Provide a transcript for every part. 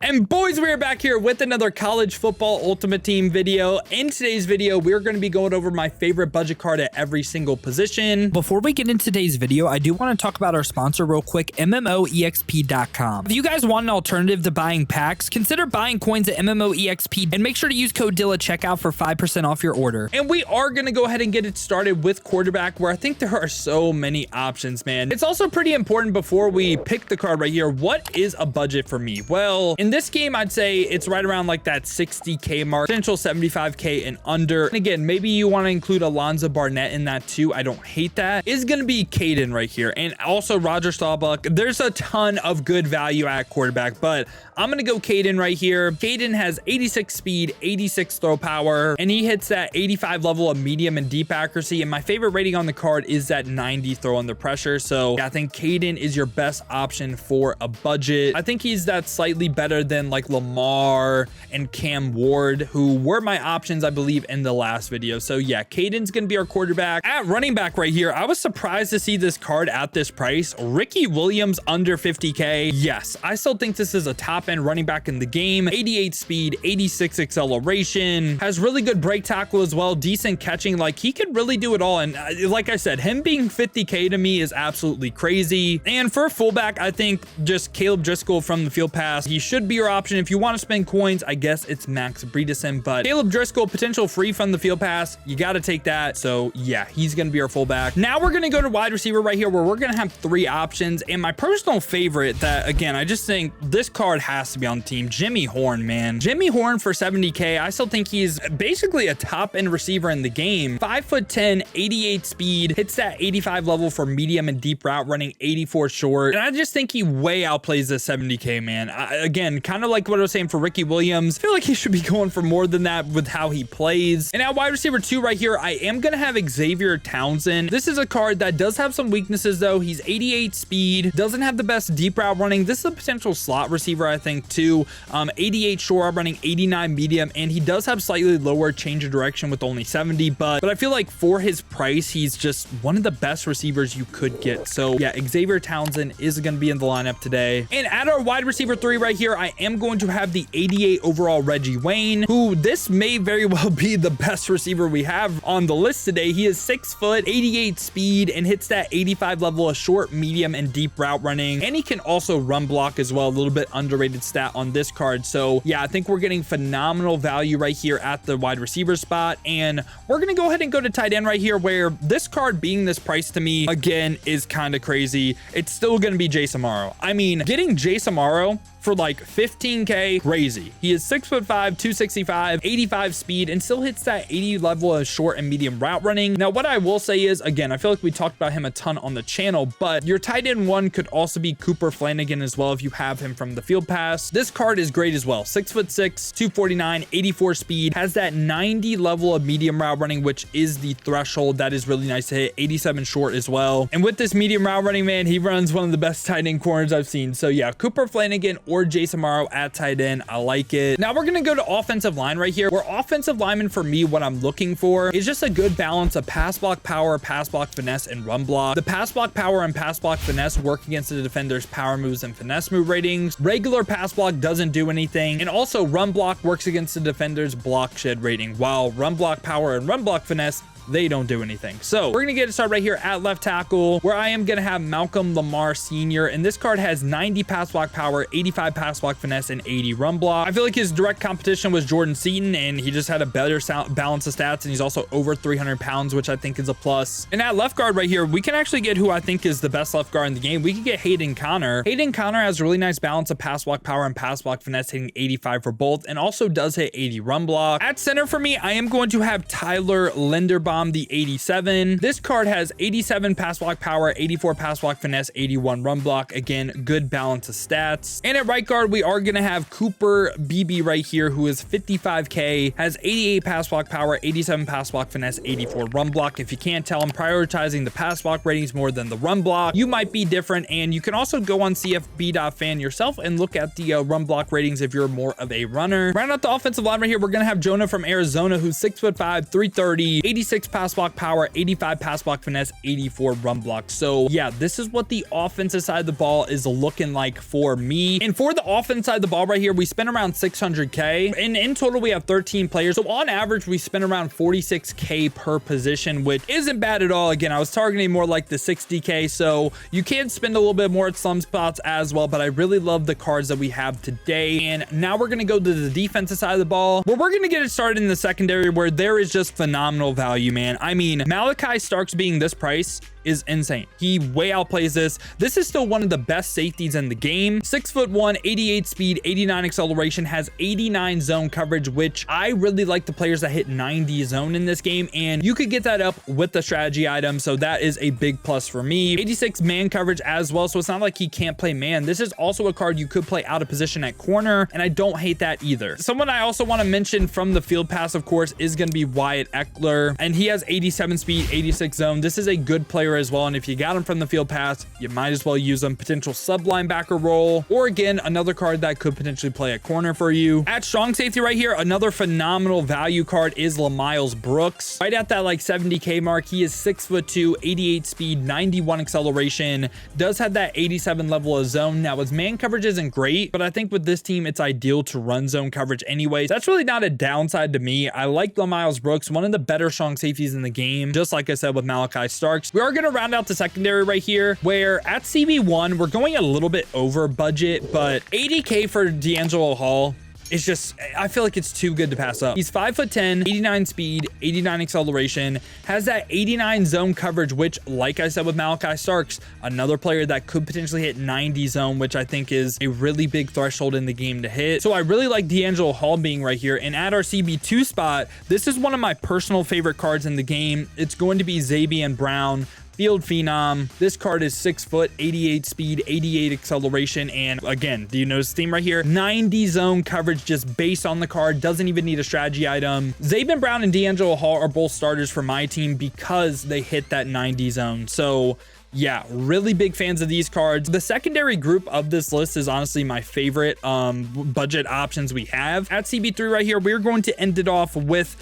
And boys, we are back here with another college football ultimate team video. In today's video, we're going to be going over my favorite budget card at every single position. Before we get into today's video, I do want to talk about our sponsor real quick, MMOEXP.com. If you guys want an alternative to buying packs, consider buying coins at MMOEXP and make sure to use code DILL at checkout for 5% off your order. And we are going to go ahead and get it started with quarterback, where I think there are so many options, man. It's also pretty important before we pick the card right here. What is a budget for me? Well, in this game, I'd say it's right around like that 60K mark, potential 75K and under. And again, maybe you want to include Alonzo Barnett in that too. I don't hate that. Is going to be Caden right here. And also Roger Staubach. There's a ton of good value at quarterback, but I'm going to go Caden right here. Caden has 86 speed, 86 throw power, and he hits that 85 level of medium and deep accuracy. And my favorite rating on the card is that 90 throw under pressure. So yeah, I think Caden is your best option for a budget. I think he's that slightly better than like Lamar and Cam Ward, who were my options, I believe, in the last video. So yeah, Caden's going to be our quarterback. At running back right here, I was surprised to see this card at this price. Ricky Williams under 50K. Yes, I still think this is a top end running back in the game. 88 speed, 86 acceleration, has really good break tackle as well, decent catching. Like, he could really do it all. And like I said, him being 50K to me is absolutely crazy. And for fullback, I think just Caleb Driscoll from the field pass, he should be your option. If you want to spend coins, I guess it's Max Bredesen, but Caleb Driscoll, potential free from the field pass, you got to take that. So yeah, he's going to be our fullback. Now we're going to go to wide receiver right here, where we're going to have three options. And my personal favorite that, again, I just think this card has to be on the team, Jimmy Horn, man. Jimmy Horn for 70K. I still think he's basically a top end receiver in the game. 5'10", 88 speed, hits that 85 level for medium and deep route running, 84 short. And I just think he way outplays this 70K, man. Again, kind of like what I was saying for Ricky Williams, I feel like he should be going for more than that with how he plays. And at wide receiver 2 right here, I am going to have Xavier Townsen. This is a card that does have some weaknesses though. He's 88 speed, doesn't have the best deep route running. This is a potential slot receiver, I think, too. 88 short route running, 89 medium, and he does have slightly lower change of direction with only 70, but I feel like for his price, he's just one of the best receivers you could get. So yeah, Xavier Townsen is going to be in the lineup today. And at our wide receiver 3 right here, I am going to have the 88 overall Reggie Wayne, who this may very well be the best receiver we have on the list today. He is 6 foot, 88 speed, and hits that 85 level of short, medium, and deep route running. And he can also run block as well, a little bit underrated stat on this card. So yeah, I think we're getting phenomenal value right here at the wide receiver spot. And we're going to go ahead and go to tight end right here, where this card being this price to me, again, is kind of crazy. It's still going to be Jace Amaro. I mean, getting Jace Amaro for like 15K, crazy. He is 6'5", 265, 85 speed, and still hits that 80 level of short and medium route running. Now, what I will say is, again, I feel like we talked about him a ton on the channel, but your tight end 1 could also be Cooper Flanigan as well if you have him from the field pass. This card is great as well. 6'6", 249, 84 speed, has that 90 level of medium route running, which is the threshold that is really nice to hit. 87 short as well. And with this medium route running, man, he runs one of the best tight end corners I've seen. So yeah, Cooper Flanigan or Jace Amaro at tight end. I like it. Now we're going to go to offensive line right here, where offensive lineman for me, what I'm looking for is just a good balance of pass block power, pass block finesse, and run block. The pass block power and pass block finesse work against the defender's power moves and finesse move ratings. Regular pass block doesn't do anything. And also run block works against the defender's block shed rating, while run block power and run block finesse, they don't do anything. So we're gonna get it started right here at left tackle, where I am gonna have Malcolm Lamar Sr. And this card has 90 pass block power, 85 pass block finesse, and 80 run block. I feel like his direct competition was Jordan Seaton, and he just had a better balance of stats, and he's also over 300 pounds, which I think is a plus. And at left guard right here, we can actually get who I think is the best left guard in the game. We can get Hayden Conner. Hayden Conner has a really nice balance of pass block power and pass block finesse, hitting 85 for both, and also does hit 80 run block. At center for me, I am going to have Tyler Linderbaum, the 87. This card has 87 pass block power, 84 pass block finesse, 81 run block. Again, good balance of stats. And at right guard, we are going to have Cooper Beebe right here, who is 55K, has 88 pass block power, 87 pass block finesse, 84 run block. If you can't tell, I'm prioritizing the pass block ratings more than the run block. You might be different, and you can also go on CFB.fan yourself and look at the run block ratings if you're more of a runner. Round out the offensive line right here, we're going to have Jonah from Arizona, who's 6'5", 330, 86 pass block power, 85 pass block finesse, 84 run block. So yeah, this is what the offensive side of the ball is looking like for me. And for the offense side of the ball right here, we spent around 600K, and in total we have 13 players. So on average, we spend around 46K per position, which isn't bad at all. Again, I was targeting more like the 60K, so you can spend a little bit more at some spots as well, but I really love the cards that we have today. And now we're going to go to the defensive side of the ball, where we're going to get it started in the secondary, where there is just phenomenal value, man. I mean, Malachi Starks being this price is insane. He way outplays this. This is still one of the best safeties in the game. 6'1", 88 speed, 89 acceleration, has 89 zone coverage, which I really like the players that hit 90 zone in this game, and you could get that up with the strategy item, so that is a big plus for me. 86 man coverage as well, so it's not like he can't play man. This is also a card you could play out of position at corner, and I don't hate that either. Someone I also want to mention from the field pass, of course, is going to be Wyatt Eckler, and he has 87 speed, 86 zone. This is a good player as well, and if you got him from the field pass, you might as well use him. Potential sub linebacker role, or again, another card that could potentially play at corner for you. At strong safety right here, another phenomenal value card is Lamar Brooks. Right at that like 70K mark, he is 6'2", 88 speed, 91 acceleration, does have that 87 level of zone. Now his man coverage isn't great, but I think with this team, it's ideal to run zone coverage anyways. That's really not a downside to me. I like Lamar Brooks, one of the better strong safeties in the game, just like I said with Malachi Starks. We are going to round out the secondary right here, where at CB1 we're going a little bit over budget, but 80K for DeAngelo Hall is just, I feel like it's too good to pass up. He's 5'10", 89 speed, 89 acceleration, has that 89 zone coverage, which, like I said with Malachi Starks, another player that could potentially hit 90 zone, which I think is a really big threshold in the game to hit. So I really like DeAngelo Hall being right here. And at our CB2 spot, this is one of my personal favorite cards in the game. It's going to be Xavier Brown, field phenom. This card is 6 foot, 88 speed, 88 acceleration, and again, do you notice the theme right here? 90 zone coverage just based on the card. Doesn't even need a strategy item. Xavier Brown and DeAngelo Hall are both starters for my team because they hit that 90 zone. So yeah, really big fans of these cards. The secondary group of this list is honestly my favorite budget options we have. At CB3 right here, we're going to end it off with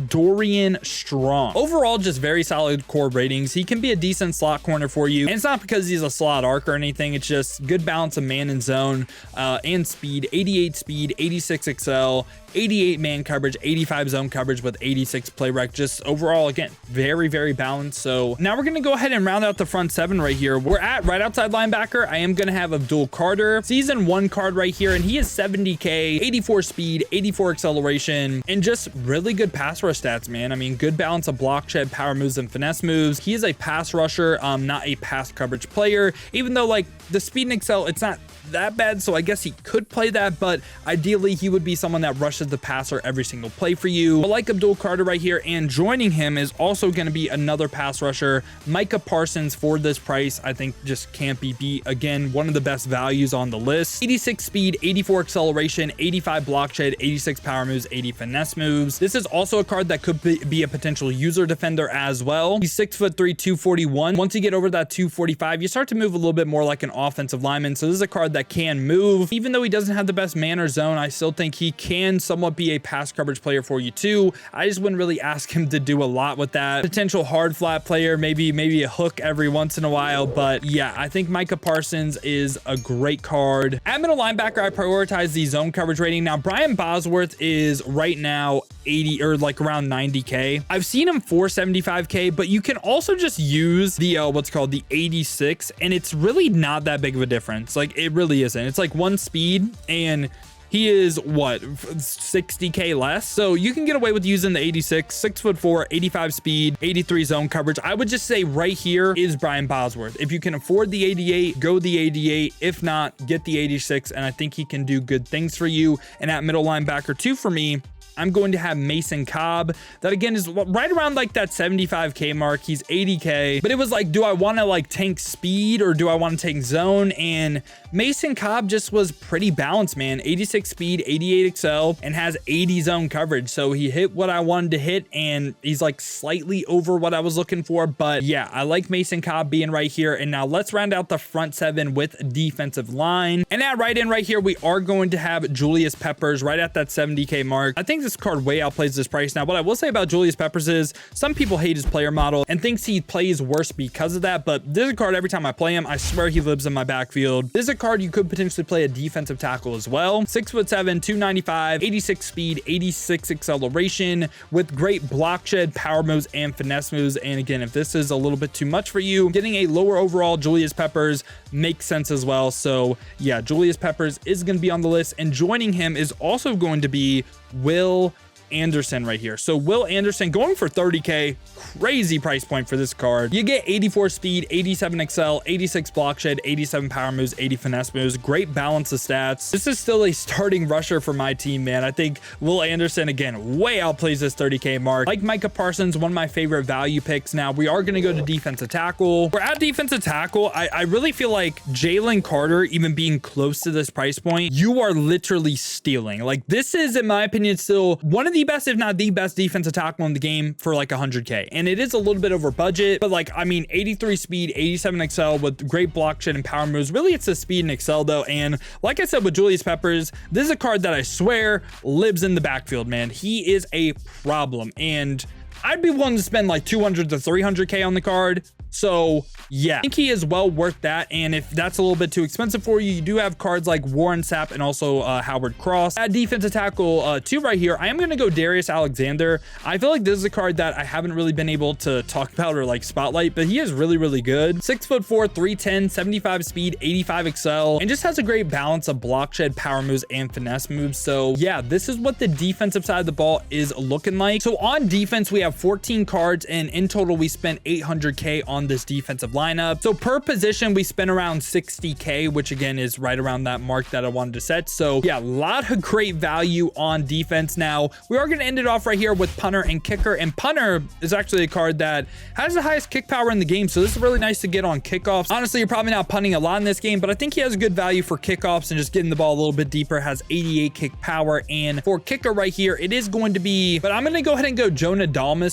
Dorian Strong. Overall, just very solid core ratings. He can be a decent slot corner for you, and it's not because he's a slot arc or anything. It's just good balance of man and zone and speed. 88 speed, 86 excel, 88 man coverage, 85 zone coverage with 86 play rec. Just overall, again, very, very balanced. So now we're going to go ahead and round out the front seven right here. We're at right outside linebacker. I am going to have Abdul Carter, season 1 card right here, and he is 70K, 84 speed, 84 acceleration, and just really good pass rush stats, man. I mean, good balance of block shed, power moves, and finesse moves. He is a pass rusher, not a pass coverage player, even though like the speed and excel, it's not that bad, so I guess he could play that, but ideally he would be someone that rushes the passer every single play for you. But like Abdul Carter right here, and joining him is also going to be another pass rusher, Micah Parsons. For this price, I think just can't be beat. Again, one of the best values on the list. 86 speed, 84 acceleration, 85 block shed, 86 power moves, 80 finesse moves. This is also a card that could be a potential user defender as well. He's 6'3", 241. Once you get over that 245, you start to move a little bit more like an offensive lineman. So this is a card that can move. Even though he doesn't have the best man or zone, I still think he can somewhat be a pass coverage player for you too. I just wouldn't really ask him to do a lot with that. Potential hard flat player, maybe a hook every once in a while. But yeah, I think Micah Parsons is a great card. At middle linebacker, I prioritize the zone coverage rating. Now, Brian Bosworth is right now 80 or like around 90K. I've seen him for 75K, but you can also just use the what's called the 86, and it's really not that big of a difference. Like, it really isn't. It's like 1 speed, and he is what, 60K less. So you can get away with using the 86, 6'4", 85 speed, 83 zone coverage. I would just say right here is Brian Bosworth. If you can afford the 88, go the 88. If not, get the 86, and I think he can do good things for you. And at middle linebacker 2 for me, I'm going to have Mason Cobb. That again is right around like that 75K mark. He's 80K, but it was like, do I want to like tank speed or do I want to tank zone? And Mason Cobb just was pretty balanced, man. 86 speed, 88 excel, and has 80 zone coverage. So he hit what I wanted to hit, and he's like slightly over what I was looking for. But yeah, I like Mason Cobb being right here. And now let's round out the front 7 with defensive line. And at right end right here, we are going to have Julius Peppers right at that 70K mark. I think this card way outplays this price. Now, what I will say about Julius Peppers is some people hate his player model and thinks he plays worse because of that, but this is a card every time I play him, I swear he lives in my backfield. This is a card you could potentially play a defensive tackle as well. 6'7", 295, 86 speed, 86 acceleration with great block shed, power moves, and finesse moves. And again, if this is a little bit too much for you, getting a lower overall Julius Peppers makes sense as well. So yeah, Julius Peppers is going to be on the list, and joining him is also going to be Will Anderson right here. So Will Anderson going for 30K, crazy price point for this card. You get 84 speed, 87 excel, 86 block shed, 87 power moves, 80 finesse moves, great balance of stats. This is still a starting rusher for my team, man. I think Will Anderson, again, way outplays this 30K mark. Like Micah Parsons, one of my favorite value picks. Now we are going to go to defensive tackle. We're at defensive tackle. I really feel like Jaylen Carter, even being close to this price point, you are literally stealing. Like, this is, in my opinion, still one of the best, if not the best defensive tackle in the game for like 100K. And it is a little bit over budget, but like, I mean, 83 speed, 87 excel with great block shed and power moves. Really, it's the speed and excel though. And like I said, with Julius Peppers, this is a card that I swear lives in the backfield, man. He is a problem, and I'd be willing to spend like 200 to 300K on the card. So yeah, I think he is well worth that. And if that's a little bit too expensive for you, you do have cards like Warren Sapp and also Howard Cross. At defensive tackle 2 right here, I am going to go Darius Alexander. I feel like this is a card that I haven't really been able to talk about or like spotlight, but he is really, really good. 6'4", 310, 75 speed, 85 excel, and just has a great balance of block shed, power moves, and finesse moves. So yeah, this is what the defensive side of the ball is looking like. So on defense, we have 14 cards, and in total, we spent 800K on this defensive lineup. So per position, we spent around 60K, which again is right around that mark that I wanted to set. So yeah, a lot of great value on defense. Now we are going to end it off right here with punter and kicker, and punter is actually a card that has the highest kick power in the game. So this is really nice to get on kickoffs. Honestly, you're probably not punting a lot in this game, but I think he has a good value for kickoffs and just getting the ball a little bit deeper. Has 88 kick power. And for kicker right here, it is going to be, but I'm going to go ahead and go Jonah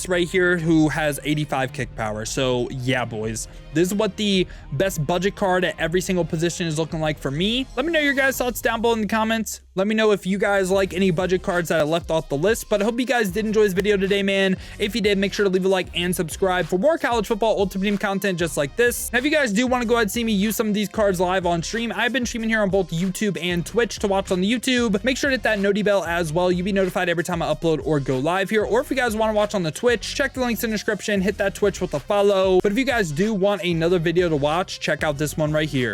right here, who has 85 kick power. So yeah, boys, this is what the best budget card at every single position is looking like for me. Let me know your guys' thoughts down below in the comments. Let me know if you guys like any budget cards that I left off the list, but I hope you guys did enjoy this video today, man. If you did, make sure to leave a like and subscribe for more college football ultimate team content just like this. Now, if you guys do want to go ahead and see me use some of these cards live on stream, I've been streaming here on both YouTube and Twitch. To watch on the YouTube, make sure to hit that noti bell as well. You'll be notified every time I upload or go live here. Or if you guys want to watch on the Twitch, check the links in the description, hit that Twitch with a follow. But if you guys do want another video to watch, check out this one right here.